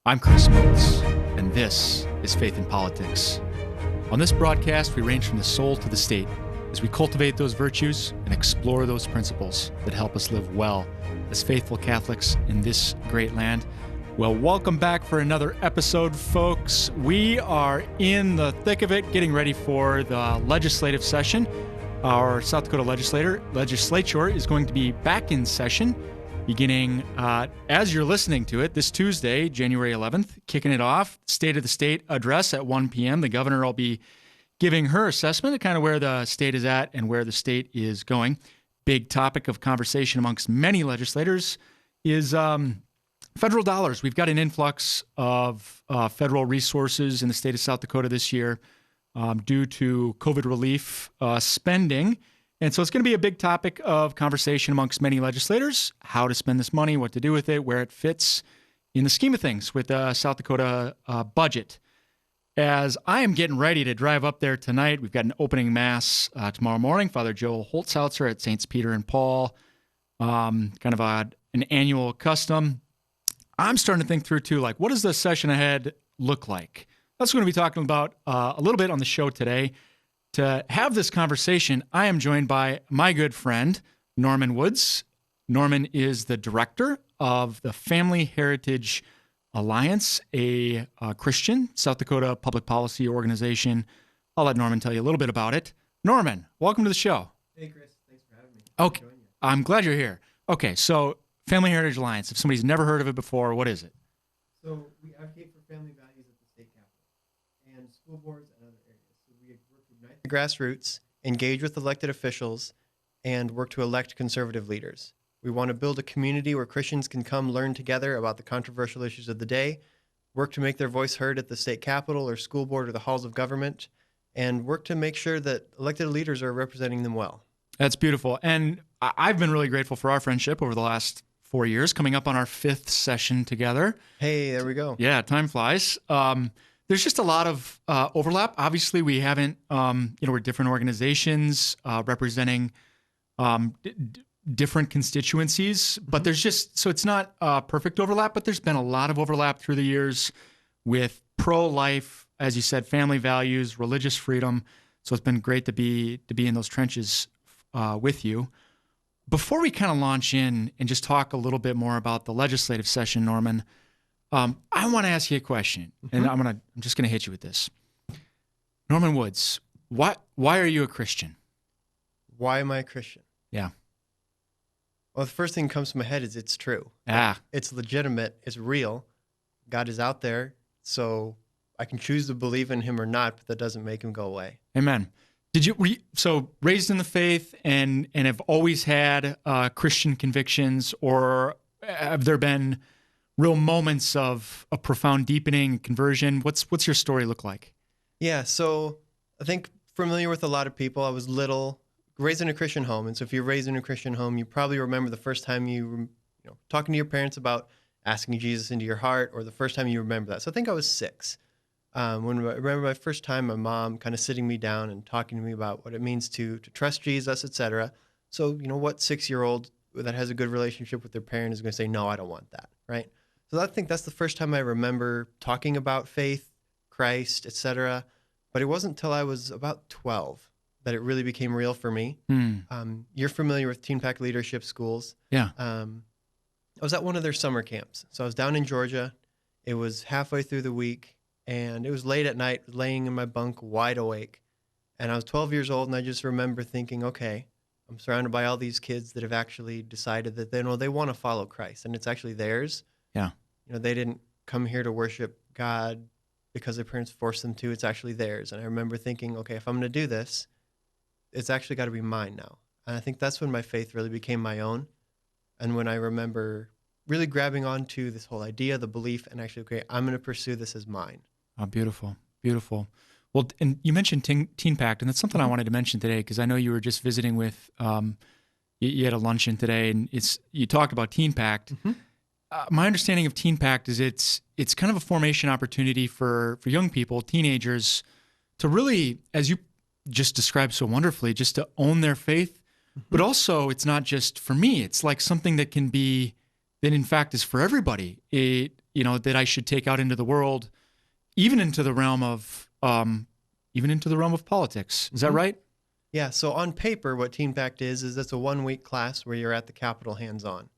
I'm Chris Motes, and this is Faith in Politics. On this broadcast, we range from the soul to the state as we cultivate those virtues and explore those principles that help us live well as faithful Catholics in this great land. Well, welcome back for another episode, folks. We are in the thick of it, getting ready for the legislative session. Our South Dakota legislature is going to be back in session beginning, as you're listening to it, this Tuesday, January 11th, kicking it off, State of the State address at 1 p.m. The governor will be giving her assessment of kind of where the state is at and where the state is going. Big topic of conversation amongst many legislators is federal dollars. We've got an influx of federal resources in the state of South Dakota this year due to COVID relief spending. And so it's going to be a big topic of conversation amongst many legislators, how to spend this money, what to do with it, where it fits in the scheme of things with the South Dakota budget. As I am getting ready to drive up there tonight, we've got an opening mass tomorrow morning, Father Joe Holtzhauser at Saints Peter and Paul, kind of an annual custom. I'm starting to think through, too, like, what does the session ahead look like? That's what we're going to be talking about a little bit on the show today. To have this conversation, I am joined by my good friend, Norman Woods. Norman is the director of the Family Heritage Alliance, a Christian South Dakota public policy organization. I'll let Norman tell you a little bit about it. Norman, welcome to the show. Hey, Chris. Thanks for having me. Okay, I'm glad you're here. Okay, so Family Heritage Alliance, if somebody's never heard of it before, what is it? So we advocate for family values at the state capitol and school boards and other areas. So we work to unite the grassroots, engage with elected officials, and work to elect conservative leaders. We want to build a community where Christians can come learn together about the controversial issues of the day, work to make their voice heard at the state capitol or school board or the halls of government, and work to make sure that elected leaders are representing them well. That's beautiful. And I've been really grateful for our friendship over the last 4 years, coming up on our 5th session together. Hey, there we go. Yeah, time flies. There's just a lot of overlap. Obviously, we haven't, we're different organizations representing different constituencies, but there's just, so it's not perfect overlap, but there's been a lot of overlap through the years with ProLife, as you said, family values, religious freedom. So it's been great to be in those trenches with you. Before we kind of launch in and just talk a little bit more about the legislative session, Norman, I want to ask you a question, and I'm just gonna hit you with this. Norman Woods, why are you a Christian? Why am I a Christian? Yeah. Well, the first thing that comes to my head is it's true. It's legitimate. It's real. God is out there, so I can choose to believe in him or not, but that doesn't make him go away. Amen. So raised in the faith and have always had Christian convictions, or have there been real moments of a profound deepening, conversion? What's your story look like? Yeah, so I think familiar with a lot of people. I was little, raised in a Christian home, and so if you're raised in a Christian home, you probably remember the first time you talking to your parents about asking Jesus into your heart, or the first time you remember that. So I think I was 6. When I remember my first time, my mom kind of sitting me down and talking to me about what it means to trust Jesus, etc. So, what 6-year-old that has a good relationship with their parent is going to say, no, I don't want that, right? So I think that's the first time I remember talking about faith, Christ, etc. But it wasn't until I was about 12 that it really became real for me. You're familiar with Teen Pact leadership schools. Yeah. I was at one of their summer camps. So I was down in Georgia. It was halfway through the week. And it was late at night, laying in my bunk, wide awake. And I was 12 years old, and I just remember thinking, okay, I'm surrounded by all these kids that have actually decided that they want to follow Christ, and it's actually theirs. Yeah. They didn't come here to worship God because their parents forced them to. It's actually theirs. And I remember thinking, okay, if I'm going to do this, it's actually got to be mine now. And I think that's when my faith really became my own. And when I remember really grabbing onto this whole idea, the belief, and actually, okay, I'm going to pursue this as mine. Oh, beautiful, beautiful. Well, and you mentioned Teen Pact, and that's something I wanted to mention today because I know you were just visiting with, you had a luncheon today, and you talked about Teen Pact. My understanding of Teen Pact is it's kind of a formation opportunity for young people, teenagers, to really, as you just described so wonderfully, just to own their faith. But also, it's not just for me. It's like something that can be, that in fact is for everybody. that I should take out into the world, even into the realm of politics. Is that right? Yeah. So on paper, what Teen Pact is it's a 1-week class where you're at the Capitol hands-on.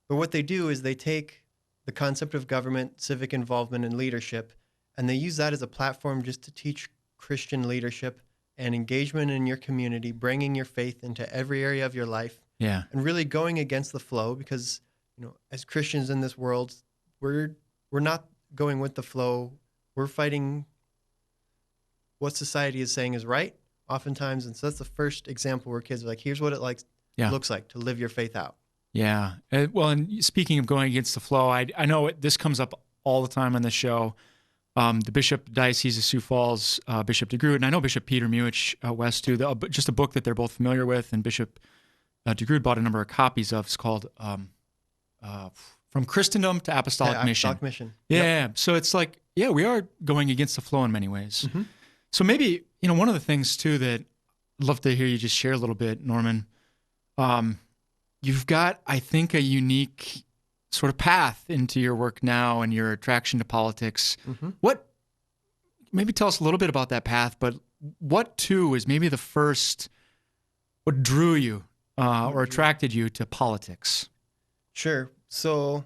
But what they do is they take the concept of government, civic involvement, and leadership, and they use that as a platform just to teach Christian leadership and engagement in your community, bringing your faith into every area of your life. Yeah. And really going against the flow, because as Christians in this world, we're not going with the flow. We're fighting what society is saying is right oftentimes. And so that's the first example where kids are like, here's what it looks like to live your faith out. Yeah. Well, and speaking of going against the flow, I know this comes up all the time on the show. The Bishop Diocese of Sioux Falls, Bishop DeGroot, and I know Bishop Peter Muich West too. Just a book that they're both familiar with, and Bishop DeGroot bought a number of copies of. It's called From Christendom to Apostolic Mission. Apostolic Mission. Yeah. Yep. So it's like, we are going against the flow in many ways. Mm-hmm. So maybe, one of the things too that I'd love to hear you just share a little bit, Norman. You've got, I think, a unique sort of path into your work now and your attraction to politics. Mm-hmm. Maybe tell us a little bit about that path, but what too is maybe what drew you or attracted you to politics? Sure. So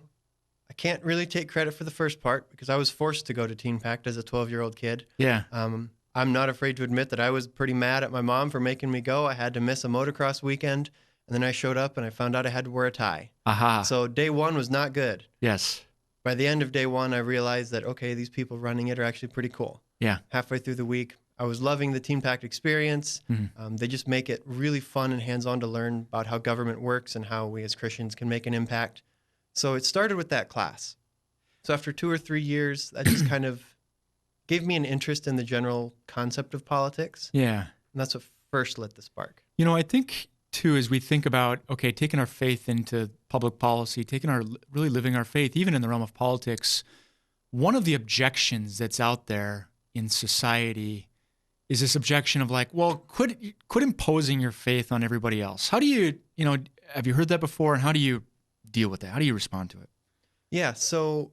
I can't really take credit for the first part because I was forced to go to Teen Pact as a 12-year-old kid. Yeah. I'm not afraid to admit that I was pretty mad at my mom for making me go. I had to miss a motocross weekend, and then I showed up and I found out I had to wear a tie. Aha. So day one was not good. Yes. By the end of day one, I realized that, okay, these people running it are actually pretty cool. Yeah. Halfway through the week, I was loving the Teen Pact experience. Mm-hmm. They just make it really fun and hands-on to learn about how government works and how we as Christians can make an impact. So it started with that class. So after 2 or 3 years, that just kind of gave me an interest in the general concept of politics. Yeah. And that's what first lit the spark. I think too, as we think about, okay, taking our faith into public policy, really living our faith, even in the realm of politics, one of the objections that's out there in society is this objection of like, well, quit imposing your faith on everybody else. How do you, have you heard that before? And how do you deal with that? How do you respond to it? Yeah. So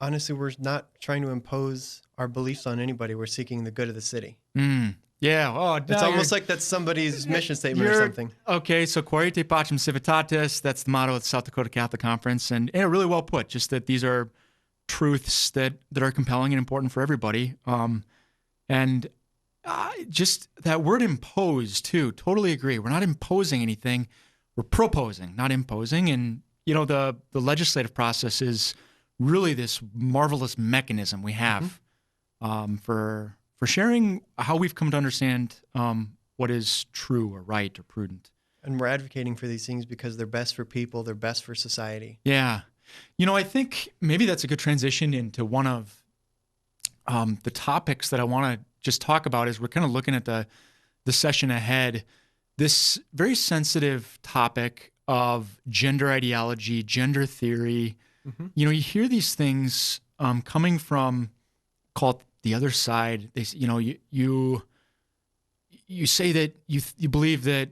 honestly, we're not trying to impose our beliefs on anybody. We're seeking the good of the city. Yeah. Oh, it's almost like that's somebody's mission statement or something. Okay. So Quaerite Pacem Civitatis, that's the motto of the South Dakota Catholic Conference. And really well put, just that these are truths that are compelling and important for everybody. And just that word impose too, totally agree. We're not imposing anything. We're proposing, not imposing. And, the legislative process is really this marvelous mechanism we have for sharing how we've come to understand what is true or right or prudent. And we're advocating for these things because they're best for people, they're best for society. Yeah. I think maybe that's a good transition into one of the topics that I want to just talk about as we're kind of looking at the session ahead. This very sensitive topic of gender ideology, gender theory. Mm-hmm. You hear these things coming from, call it the other side. They, you say that you believe that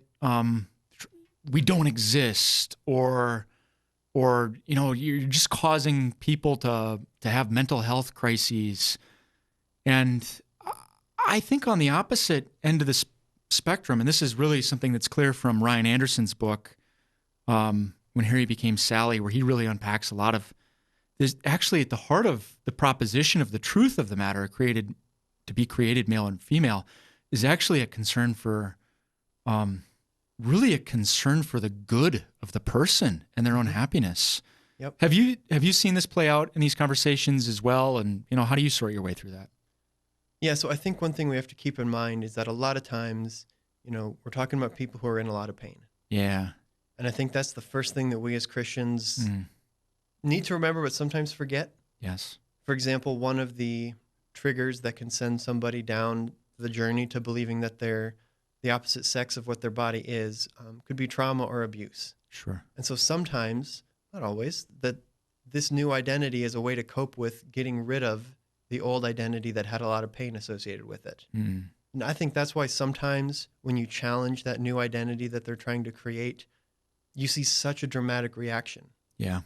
we don't exist, or you're just causing people to have mental health crises. And I think on the opposite end of the spectrum, and this is really something that's clear from Ryan Anderson's book, When Harry Became Sally, where he really unpacks a lot of, there's actually at the heart of the proposition of the truth of the matter, created male and female, is actually a concern for, really a concern for the good of the person and their own happiness. Yep. Have you seen this play out in these conversations as well? And, how do you sort your way through that? Yeah, so I think one thing we have to keep in mind is that a lot of times, we're talking about people who are in a lot of pain. Yeah. And I think that's the first thing that we as Christians need to remember, but sometimes forget. Yes. For example, one of the triggers that can send somebody down the journey to believing that they're the opposite sex of what their body is could be trauma or abuse. Sure. And so sometimes, not always, that this new identity is a way to cope with getting rid of the old identity that had a lot of pain associated with it. And I think that's why sometimes when you challenge that new identity that they're trying to create, you see such a dramatic reaction. Yeah.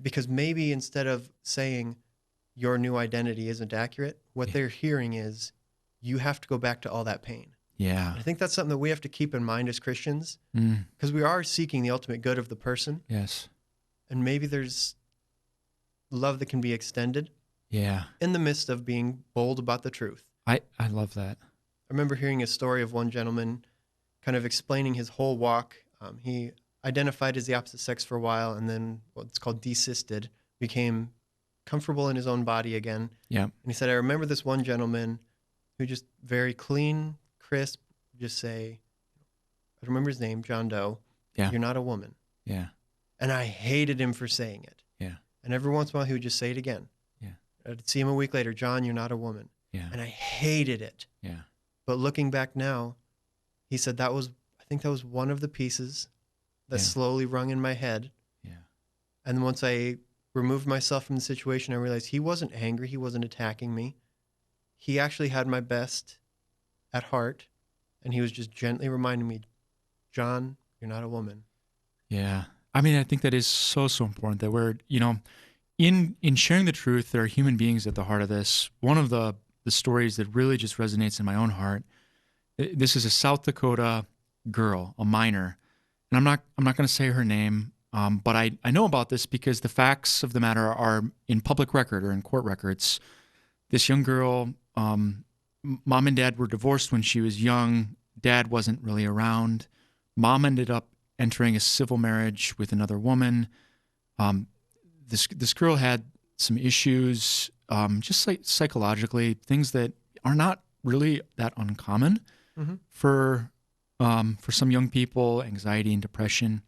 because maybe instead of saying your new identity isn't accurate, what they're hearing is you have to go back to all that pain. Yeah. And I think that's something that we have to keep in mind as Christians, Mm. because we are seeking the ultimate good of the person. Yes. And maybe there's love that can be extended Yeah. in the midst of being bold about the truth. I love that. I remember hearing a story of one gentleman kind of explaining his whole walk. He identified as the opposite sex for a while, and then what's called desisted, became comfortable in his own body again. Yeah. And he said, I remember this one gentleman who just very clean, crisp, just say, I remember his name, John Doe. Yeah. You're not a woman. Yeah. And I hated him for saying it. Yeah. And every once in a while, he would just say it again. Yeah. I'd see him a week later, John, you're not a woman. Yeah. And I hated it. Yeah. But looking back now, he said I think that was one of the pieces that slowly rung in my head. Yeah. And once I removed myself from the situation, I realized he wasn't angry. He wasn't attacking me. He actually had my best at heart. And he was just gently reminding me, John, you're not a woman. Yeah. I mean, I think that is so, so important that we're, in sharing the truth, there are human beings at the heart of this. One of the stories that really just resonates in my own heart, this is a South Dakota girl, a minor, and I'm not going to say her name, but I know about this because the facts of the matter are in public record or in court records. This young girl, mom and dad were divorced when she was young. Dad wasn't really around. Mom ended up entering a civil marriage with another woman. This girl had some issues, just like psychologically, things that are not really that uncommon for some young people, anxiety and depression.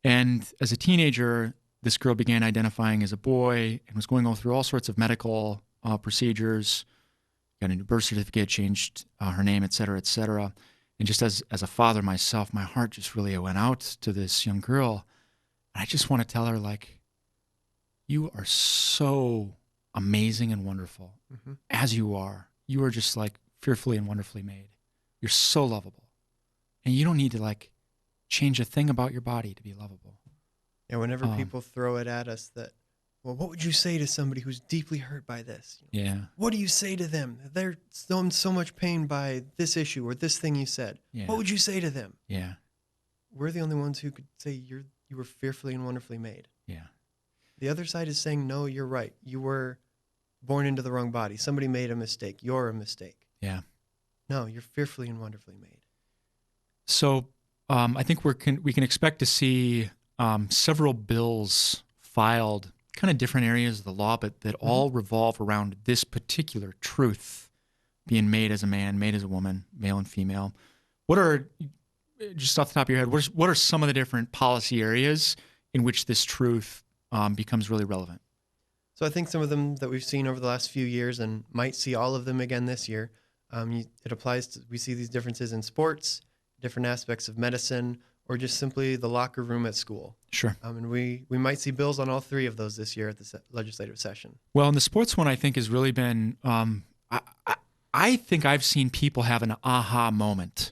And as a teenager, this girl began identifying as a boy and was going through all sorts of medical procedures, got a new birth certificate, changed her name, et cetera, et cetera. And just as a father myself, my heart just really went out to this young girl. And I just want to tell her, like, you are so amazing and wonderful as you are. You are just like fearfully and wonderfully made. You're so lovable. And you don't need to like change a thing about your body to be lovable. Yeah, whenever people throw it at us that, well, what would you say to somebody who's deeply hurt by this? Yeah. What do you say to them? They're in so much pain by this issue or this thing you said. Yeah. What would you say to them? Yeah. We're the only ones who could say you were fearfully and wonderfully made. Yeah. The other side is saying, no, you're right. You were born into the wrong body. Somebody made a mistake. You're a mistake. Yeah. No, you're fearfully and wonderfully made. So I think we can expect to see several bills filed, kind of different areas of the law, but that all revolve around this particular truth being made as a man, made as a woman, male and female. What are, just off the top of your head, what are some of the different policy areas in which this truth becomes really relevant? So I think some of them that we've seen over the last few years and might see all of them again this year, it applies to, we see these differences in sports, different aspects of medicine, or just simply the locker room at school. Sure. And we might see bills on all three of those this year at the legislative session. Well, and the sports one, I think, has really been, I think I've seen people have an aha moment.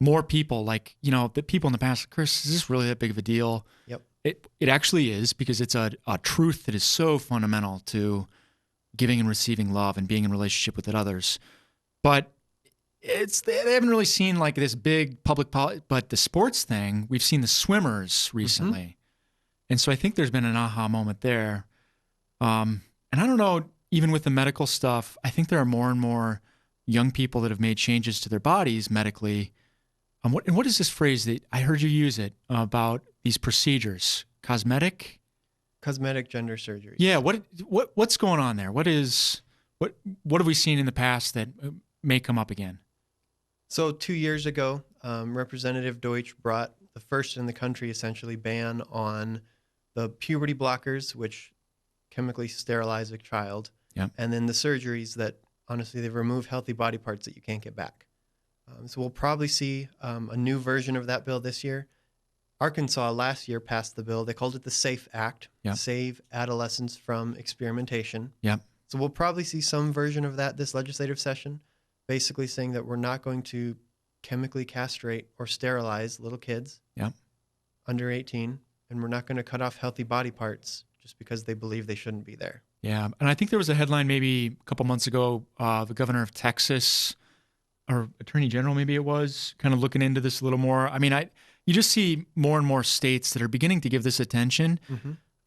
More people, like, the people in the past, Chris, is this really that big of a deal? Yep. It actually is, because it's a truth that is so fundamental to giving and receiving love and being in relationship with others. But they haven't really seen like this big public policy. But the sports thing, we've seen the swimmers recently. And so I think there's been an aha moment there. And I don't know, even with the medical stuff, I think there are more and more young people that have made changes to their bodies medically. What is this phrase that I heard you use it about these procedures? Cosmetic Gender surgery. Yeah. What's going on there? What have we seen in the past that may come up again? So 2 years ago, Representative Deutsch brought the first in the country essentially ban on the puberty blockers, which chemically sterilize a child, and then the surgeries that honestly they remove healthy body parts that you can't get back. So we'll probably see a new version of that bill this year. Arkansas last year passed the bill. They called it the SAFE Act, Save Adolescents from Experimentation. So we'll probably see some version of that this legislative session, basically saying that we're not going to chemically castrate or sterilize little kids under 18, and we're not going to cut off healthy body parts just because they believe they shouldn't be there. Yeah. And I think there was a headline maybe a couple months ago, the governor of Texas, or attorney general, maybe it was, kind of looking into this a little more. I mean, you just see more and more states that are beginning to give this attention,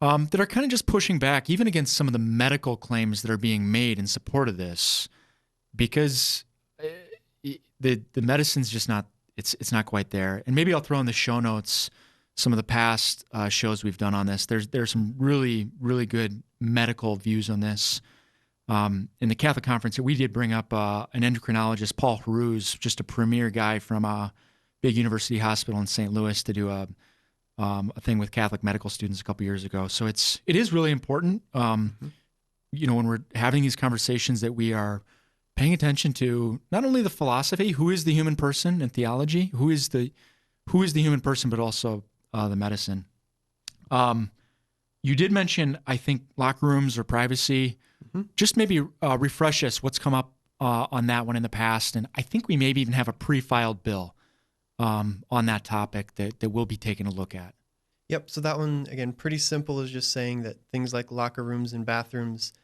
that are kind of just pushing back, even against some of the medical claims that are being made in support of this, because the medicine's just not, it's not quite there. And maybe I'll throw in the show notes some of the past shows we've done on this. There's some really, really good medical views on this. In the Catholic Conference, we did bring up an endocrinologist, Paul Haruz, just a premier guy from a big university hospital in St. Louis, to do a thing with Catholic medical students a couple years ago. So it is really important, you know, when we're having these conversations, that we are paying attention to not only the philosophy, who is the human person, and theology, who is the human person, but also the medicine. You did mention, I think, locker rooms or privacy. Just maybe refresh us what's come up on that one in the past. And I think we maybe even have a pre-filed bill on that topic that we'll be taking a look at. Yep. So that one, again, pretty simple, is just saying that things like locker rooms and bathrooms,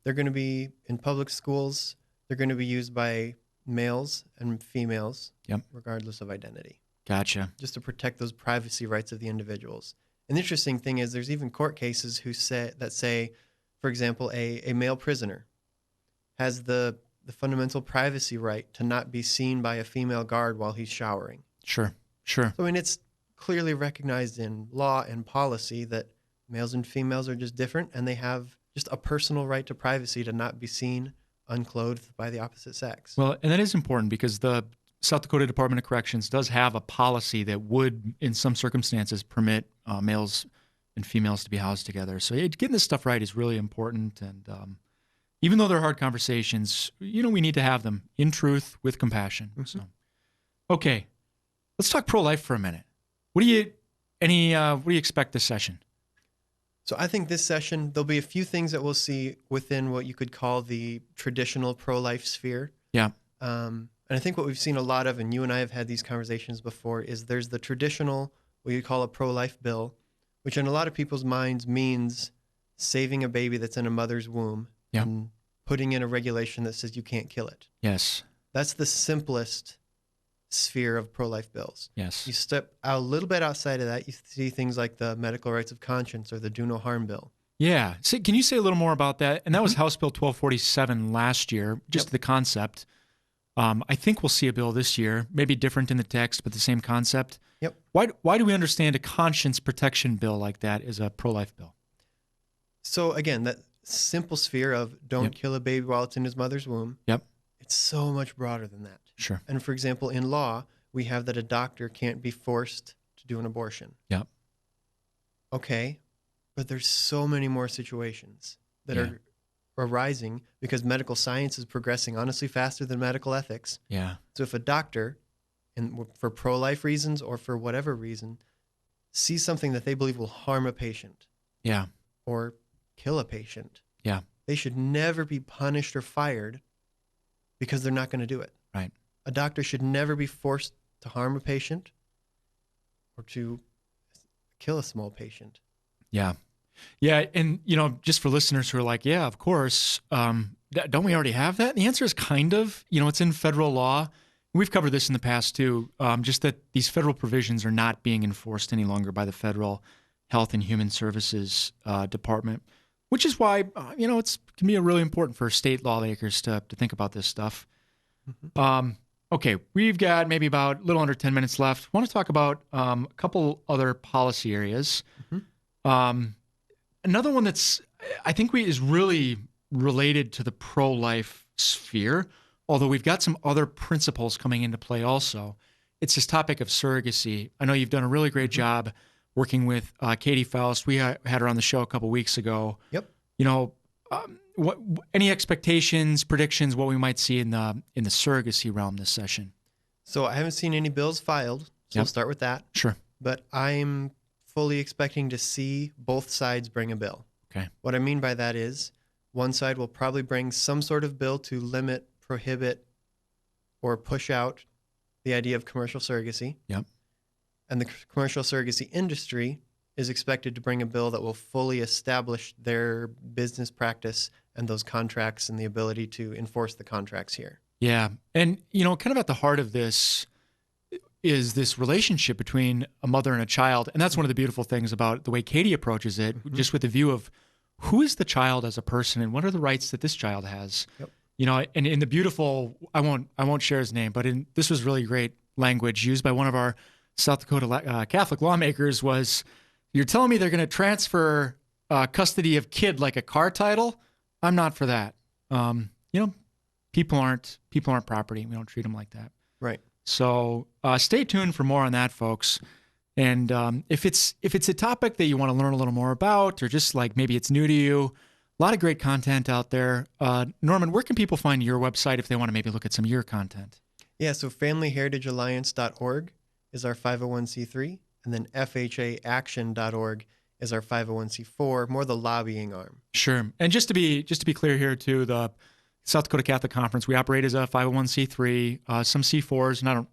they're going to be in public schools. They're going to be used by males and females, regardless of identity. Gotcha. Just to protect those privacy rights of the individuals. And the interesting thing is there's even court cases that say, for example, a male prisoner has the fundamental privacy right to not be seen by a female guard while he's showering. Sure. So, I mean, it's clearly recognized in law and policy that males and females are just different, and they have just a personal right to privacy to not be seen unclothed by the opposite sex. Well, and that is important, because the South Dakota Department of Corrections does have a policy that would, in some circumstances, permit males and females to be housed together. So getting this stuff right is really important. And even though they're hard conversations, you know, we need to have them in truth with compassion. So, okay, let's talk pro-life for a minute. What do you expect this session? So I think this session, there'll be a few things that we'll see within what you could call the traditional pro-life sphere. Yeah. And I think what we've seen a lot of, and you and I have had these conversations before, is there's the traditional, what you call a pro-life bill, which in a lot of people's minds means saving a baby that's in a mother's womb and putting in a regulation that says you can't kill it. Yes. That's the simplest sphere of pro-life bills. Yes. You step out a little bit outside of that, you see things like the medical rights of conscience or the do no harm bill. Yeah. So can you say a little more about that? And that was House Bill 1247 last year, just the concept. I think we'll see a bill this year, maybe different in the text, but the same concept. Yep. Why do we understand a conscience protection bill like that as a pro-life bill? So again, that simple sphere of don't kill a baby while it's in his mother's womb. Yep. It's so much broader than that. Sure. And for example, in law, we have that a doctor can't be forced to do an abortion. Yep. Okay. But there's so many more situations that are arising because medical science is progressing honestly faster than medical ethics. Yeah. So if a doctor, and for pro-life reasons or for whatever reason, sees something that they believe will harm a patient, or kill a patient, they should never be punished or fired because they're not going to do it. Right. A doctor should never be forced to harm a patient or to kill a small patient. Yeah. Yeah, and, you know, just for listeners who are like, yeah, of course, don't we already have that? And the answer is kind of. You know, it's in federal law. We've covered this in the past, too, just that these federal provisions are not being enforced any longer by the Federal Health and Human Services Department, which is why, you know, it can be really important for state lawmakers to think about this stuff. Okay, we've got maybe about a little under 10 minutes left. I want to talk about a couple other policy areas. Another one that's, I think, is really related to the pro-life sphere, although we've got some other principles coming into play also. It's this topic of surrogacy. I know you've done a really great job working with Katie Faust. We had her on the show a couple weeks ago. Yep. You know, any expectations, predictions, what we might see in the surrogacy realm this session? So I haven't seen any bills filed, so we'll start with that. Sure. But I'm fully expecting to see both sides bring a bill. Okay. What I mean by that is one side will probably bring some sort of bill to limit, prohibit, or push out the idea of commercial surrogacy. Yep. And the commercial surrogacy industry is expected to bring a bill that will fully establish their business practice and those contracts and the ability to enforce the contracts here. Yeah. And, kind of at the heart of this is this relationship between a mother and a child. And that's one of the beautiful things about the way Katie approaches it, just with the view of who is the child as a person and what are the rights that this child has. Yep. And in the beautiful, I won't share his name, but this was really great language used by one of our South Dakota Catholic lawmakers was, you're telling me they're going to transfer custody of kid like a car title? I'm not for that. People aren't property. We don't treat them like that. Right. So stay tuned for more on that, folks. And if it's a topic that you want to learn a little more about, or just like maybe it's new to you, a lot of great content out there. Norman, where can people find your website if they want to maybe look at some of your content? Yeah, so familyheritagealliance.org is our 501c3, and then fhaaction.org is our 501c4, more the lobbying arm. Sure. And just to be clear here too, the South Dakota Catholic Conference, we operate as a 501c3, some C4s, and I'm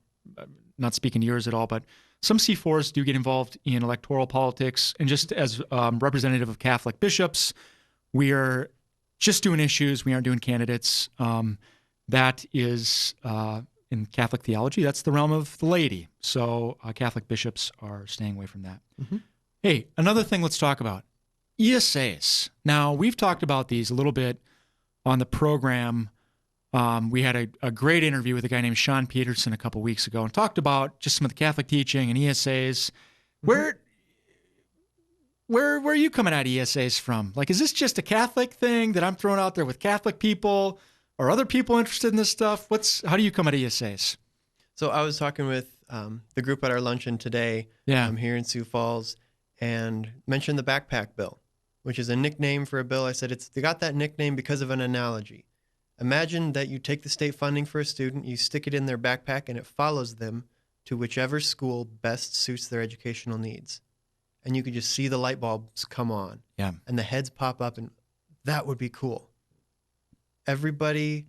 not speaking to yours at all, but some C4s do get involved in electoral politics. And just as representative of Catholic bishops, we are just doing issues. We aren't doing candidates. That is, in Catholic theology, that's the realm of the laity. So Catholic bishops are staying away from that. Mm-hmm. Hey, another thing let's talk about. ESAs. Now, we've talked about these a little bit on the program. We had a great interview with a guy named Sean Peterson a couple weeks ago and talked about just some of the Catholic teaching and ESAs. Mm-hmm. Where are you coming at ESAs from? Like, is this just a Catholic thing that I'm throwing out there with Catholic people? Are other people interested in this stuff? How do you come at ESAs? So I was talking with the group at our luncheon today here in Sioux Falls and mentioned the backpack bill, which is a nickname for a bill. I said they got that nickname because of an analogy. Imagine that you take the state funding for a student, you stick it in their backpack, and it follows them to whichever school best suits their educational needs. And you could just see the light bulbs come on. Yeah. And the heads pop up, and that would be cool. I think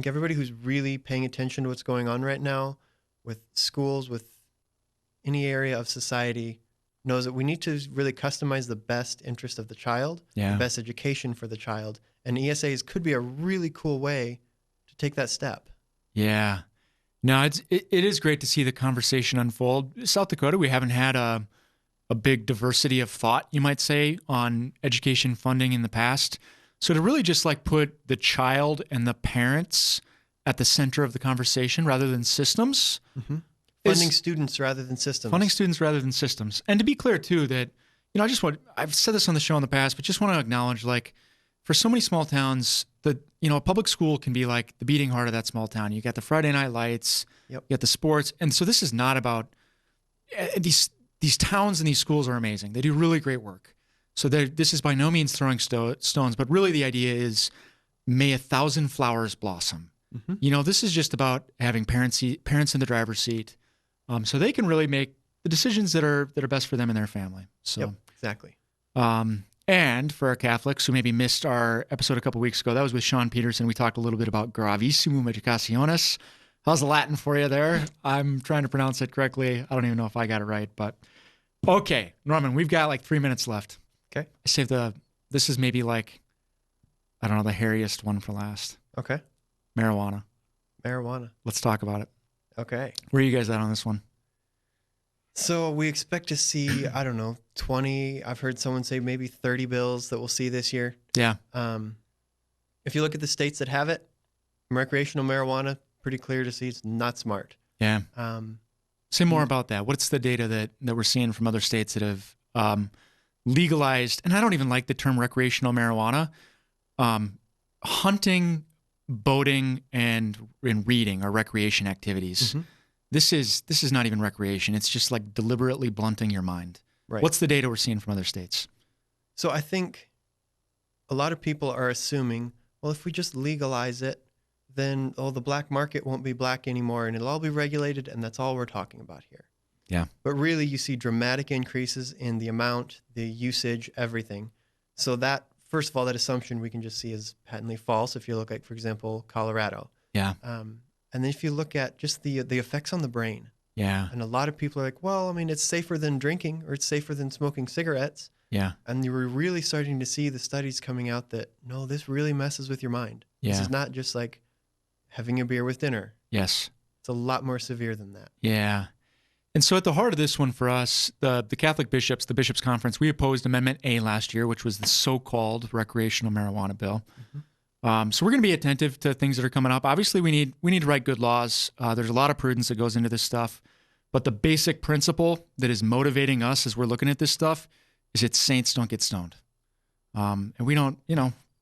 everybody who's really paying attention to what's going on right now with schools, with any area of society, knows that we need to really customize the best interest of the child, the best education for the child. And ESAs could be a really cool way to take that step. Yeah. No, it is great to see the conversation unfold. South Dakota, we haven't had a big diversity of thought, you might say, on education funding in the past. So to really just like put the child and the parents at the center of the conversation rather than systems. Mm-hmm. Funding students rather than systems. Funding students rather than systems. And to be clear too that, I've said this on the show in the past, but just want to acknowledge, like, for so many small towns, a public school can be like the beating heart of that small town. You got the Friday night lights, you got the sports. And so this is not about these towns and these schools are amazing. They do really great work. So this is by no means throwing stones, but really the idea is may 1,000 flowers blossom. Mm-hmm. This is just about having parents in the driver's seat, so they can really make the decisions that are best for them and their family. So exactly. And for our Catholics who maybe missed our episode a couple weeks ago, that was with Sean Peterson. We talked a little bit about Gravissimum Educationis. How's the Latin for you there? I'm trying to pronounce it correctly. I don't even know if I got it right, but okay, Norman, we've got like 3 minutes left. Okay. I saved this is maybe like, I don't know, the hairiest one for last. Okay. Marijuana. Let's talk about it. Okay. Where are you guys at on this one? So we expect to see, 20, I've heard someone say maybe 30 bills that we'll see this year. Yeah. If you look at the states that have it, recreational marijuana, pretty clear to see it's not smart. Yeah. Say more about that. What's the data that we're seeing from other states that have legalized, and I don't even like the term recreational marijuana, hunting, boating, and reading are recreation activities. Mm-hmm. This is not even recreation. It's just like deliberately blunting your mind. Right. What's the data we're seeing from other states? So I think a lot of people are assuming, well, if we just legalize it, then the black market won't be black anymore and it'll all be regulated, and that's all we're talking about here. Yeah. But really, you see dramatic increases in the amount, the usage, everything. So that, first of all, that assumption we can just see is patently false if you look at, for example, Colorado. Yeah. And then if you look at just the effects on the brain. Yeah. And a lot of people are like, well, I mean, it's safer than drinking or it's safer than smoking cigarettes. Yeah. And you were really starting to see the studies coming out that, no, this really messes with your mind. This Yeah. is not just like having a beer with dinner. Yes. It's a lot more severe than that. Yeah. And so at the heart of this one for us, the Catholic bishops, the Bishops' Conference, we opposed Amendment A last year, which was the so-called recreational marijuana bill. So we're going to be attentive to things that are coming up. Obviously, we need to write good laws. There's a lot of prudence that goes into this stuff. But the basic principle that is motivating us as we're looking at this stuff is that saints don't get stoned. And we don't,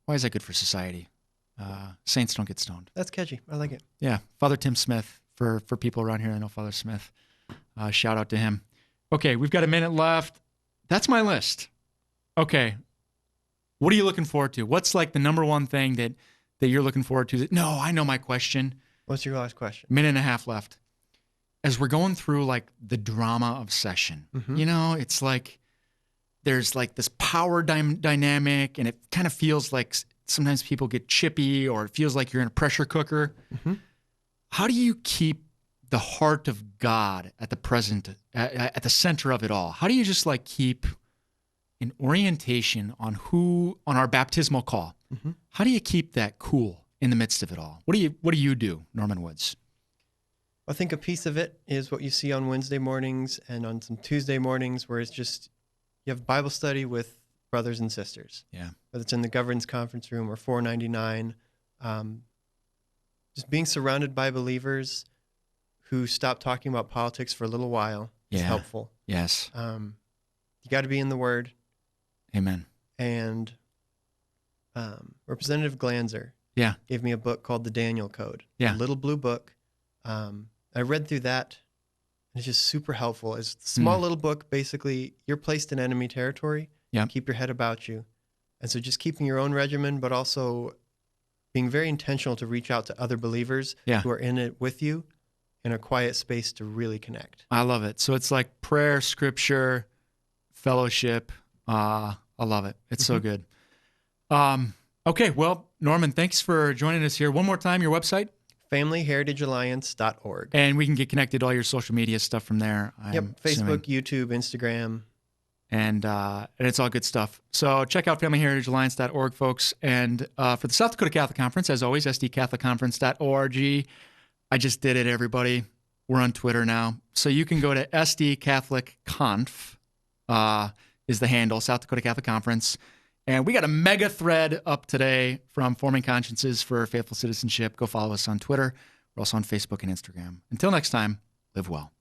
why is that good for society? Saints don't get stoned. That's catchy. I like it. Yeah. Father Tim Smith, for people around here that know Father Smith. Shout out to him. Okay, we've got a minute left. That's my list. Okay. What are you looking forward to? What's like the number one thing that you're looking forward to? No, I know my question. What's your last question? Minute and a half left. As we're going through like the drama of session, it's like there's like this power dynamic, and it kind of feels like sometimes people get chippy, or it feels like you're in a pressure cooker. How do you keep the heart of God at the center of it all? How do you just like keep an orientation on our baptismal call? How do you keep that cool in the midst of it all? What do you do, Norman Woods? I think a piece of it is what you see on Wednesday mornings and on some Tuesday mornings, where it's just you have Bible study with brothers and sisters. Yeah. Whether it's in the governance conference room or 499, just being surrounded by believers who stop talking about politics for a little while is helpful. Yes. You got to be in the Word. Amen. And Representative Glanzer gave me a book called The Daniel Code. Yeah. A little blue book. I read through that, and it's just super helpful. It's a small little book. Basically, you're placed in enemy territory. Yeah. Keep your head about you. And so just keeping your own regimen, but also being very intentional to reach out to other believers who are in it with you in a quiet space to really connect. I love it. So it's like prayer, scripture, fellowship. I love it. It's so good. Okay, well, Norman, thanks for joining us here. One more time, your website? FamilyHeritageAlliance.org. And we can get connected to all your social media stuff from there. Facebook, YouTube, Instagram. And it's all good stuff. So check out FamilyHeritageAlliance.org, folks. And for the South Dakota Catholic Conference, as always, sdcatholicconference.org. I just did it, everybody. We're on Twitter now. So you can go to sdcatholicconf is the handle, South Dakota Catholic Conference. And we got a mega thread up today from Forming Consciences for Faithful Citizenship. Go follow us on Twitter. We're also on Facebook and Instagram. Until next time, live well.